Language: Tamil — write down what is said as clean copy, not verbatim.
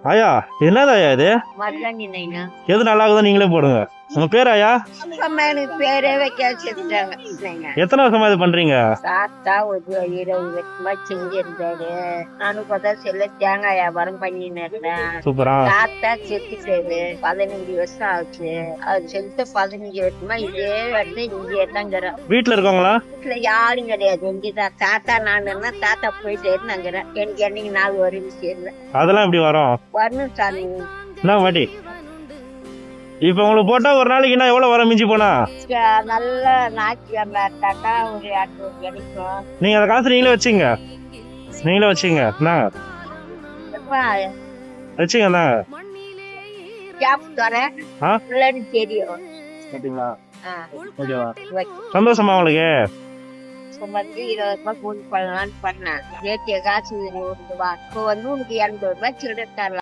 ஐயா என்னது ஐயா இது? மருதாணி நைனா. எது நல்லா இருக்குதோ நீங்களே போடுங்க. உங்க பேர் ஐயா? அம்மா எனக்கு பேரே வைக்க வச்சுட்டாங்க. எத்தனை வருஷமா இது பண்றீங்க? தாத்தா ஒரு 20 வருஷமா செஞ்சிருந்தாரு. நானும் பார்த்தா செல்ல தேங்காய் வியாபாரம் பண்ணின்னு இருந்தேன். சூப்பரா. தாத்தா செத்துட்டாரு, 15 வருஷம் ஆச்சு. அது செத்து 15 வருஷமா இதே இடத்துல இங்கே தாங்கிறேன். வீட்டுல இருக்கவங்களா? வீட்டுல யாரும் கிடையாது. இங்கதான் தாத்தா நானுன்னா தாத்தா போயிட்டு நாங்கிறேன். எனக்கு என்னைக்கு நாள் வரும் தெரியல. அதெல்லாம் எப்படி வரும்? வரணும் சாமி. என்ன பாட்டி இப்ப உங்களுக்கு போட்டா ஒரு நாளைக்கு என்ன எவ்வளவு வர மிஞ்சி போனா? நல்ல ஞாயிற்றுக்கிழமை தாத்தா ஒரு 200 கிடைக்கும். நீங்க அந்த காசு நீங்களே வச்சுங்க. நீங்களே வச்சுங்க. என்னங்க வச்சுங்க. என்னங்க கேப் தரேன் தெரியும். கேட்டீங்களா? ஓகேவா? சந்தோஷமா உங்களுக்கு? வந்து 20 ரூபாய் கூலி பண்ணலான்னு பண்ணேன். நேற்று காசு 100 ரூபாய். இப்போ வந்து உனக்கு 200 ரூபாய் சில்லறை தரலாம்.